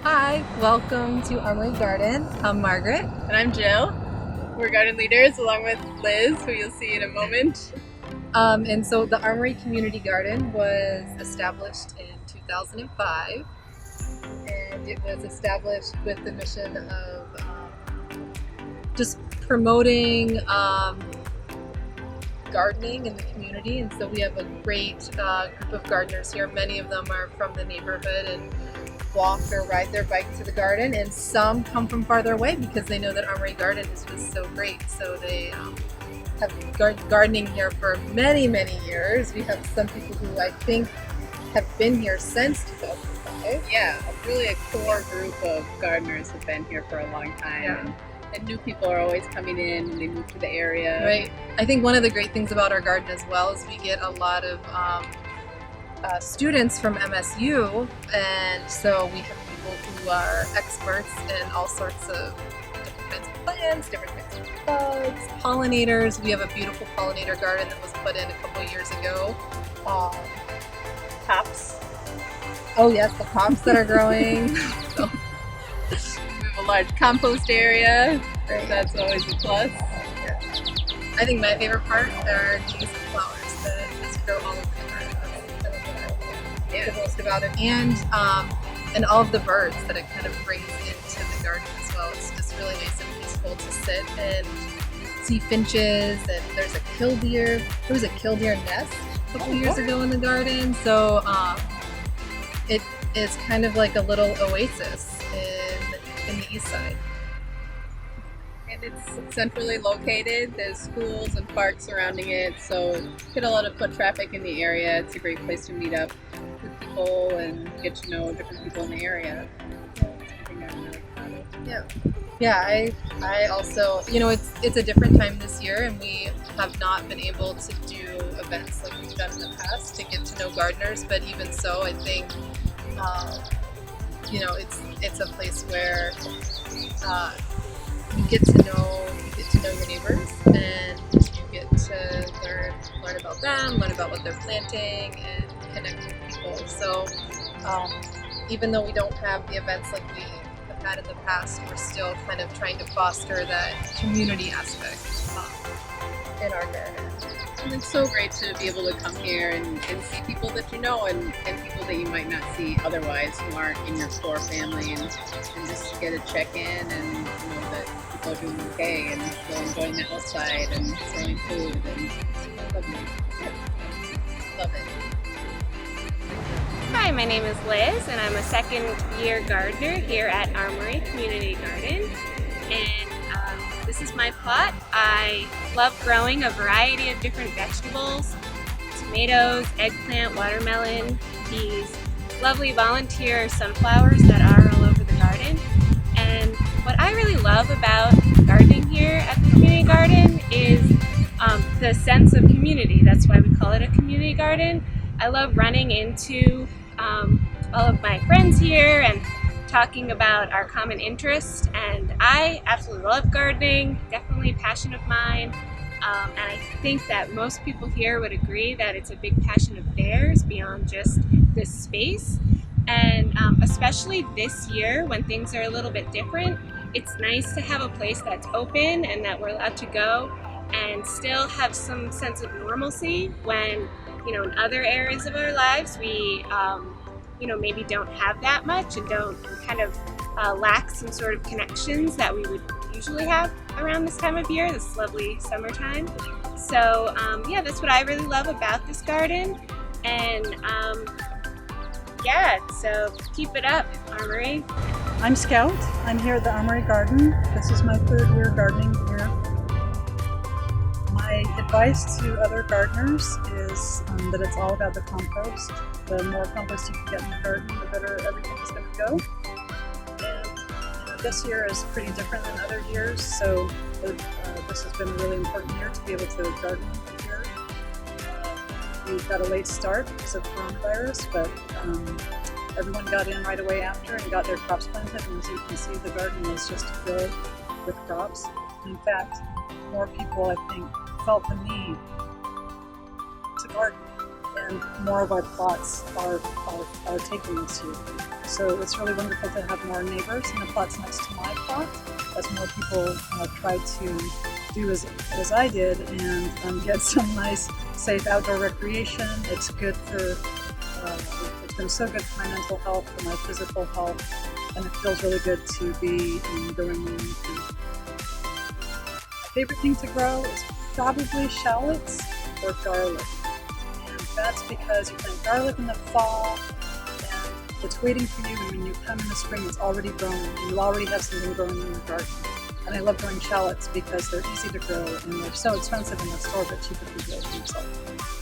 Hi, welcome to Armory Garden. I'm Margaret. And I'm Jill. We're garden leaders along with Liz, who you'll see in a moment. And so the Armory Community Garden was established in 2005, and it was established with the mission of just promoting gardening in the community. And so we have a great group of gardeners here. Many of them are from the neighborhood and walk or ride their bike to the garden, and some come from farther away because they know that Armory Garden is just so great. So they have gardening here for many years. We have some people who I think have been here since 2005. Yeah, really a core group of gardeners have been here for a long time. Yeah. And new people are always coming in and they move to the area. Right. I think one of the great things about our garden as well is we get a lot of students from MSU, and so we have people who are experts in all sorts of different kinds of plants, different kinds of bugs, pollinators. We have a beautiful pollinator garden that was put in a couple of years ago. Hops. Oh yes, the hops that are growing. So, We have a large compost area. great. That's always a plus. Yeah. I think my favorite part are these flowers that just grow all over the garden. That's kind of what I like the most about it, and all of the birds that it kind of brings into the garden as well. It's just really nice and peaceful to sit and see finches, and there's a killdeer. There was a killdeer nest a couple years ago in the garden, so it is kind of like a little oasis in the east side. And it's centrally located. There's schools and parks surrounding it, so get a lot of foot traffic in the area. It's a great place to meet up with people and get to know different people in the area. So it's something I'm really proud of. Yeah, I also, it's a different time this year, and we have not been able to do events like we've done in the past to get to know gardeners. But even so, I think, it's a place where you get to know your neighbors, and you get to learn about them, learn about what they're planting, and connect with people. So even though we don't have the events like we have had in the past, we're still kind of trying to foster that community aspect in our garden. And it's so great to be able to come here and see people that you know and people that you might not see otherwise who aren't in your core family, and just to get a check-in and know that people are doing okay and still enjoying the outside and growing food, and it's lovely. Love it. Hi, my name is Liz, and I'm a second-year gardener here at Armory Community Garden. And this is my plot. I love growing a variety of different vegetables, tomatoes, eggplant, watermelon, these lovely volunteer sunflowers that are all over the garden. And what I really love about gardening here at the community garden is the sense of community. That's why we call it a community garden. I love running into all of my friends here and talking about our common interest, and I absolutely love gardening, definitely a passion of mine, and I think that most people here would agree that it's a big passion of theirs beyond just this space. And especially this year when things are a little bit different, it's nice to have a place that's open and that we're allowed to go and still have some sense of normalcy when, in other areas of our lives we maybe don't have that much and don't kind of lack some sort of connections that we would usually have around this time of year, this lovely summertime. So that's what I really love about this garden. And so keep it up, Armory. I'm Scout. I'm here at the Armory Garden. This is my third year gardening here. My advice to other gardeners is that it's all about the compost. The more compost you can get in the garden, the better everything is going to go. And this year is pretty different than other years, so this has been a really important year to be able to garden here. We got a late start because of coronavirus, but everyone got in right away after and got their crops planted, and as you can see, the garden is just filled with crops. In fact, more people, I think, felt the need to garden, and more of our plots are taking this year. So it's really wonderful to have more neighbors in the plots next to my plot, as more people try to do as I did and get some nice, safe outdoor recreation. It's good for, it's been so good for my mental health, for my physical health, and it feels really good to be growing my own food. My favorite thing to grow is probably shallots or garlic. And that's because you plant garlic in the fall and it's waiting for you, and when you come in the spring it's already growing and you already have something growing in your garden. And I love growing shallots because they're easy to grow and they're so expensive in the store but cheaper to grow themselves.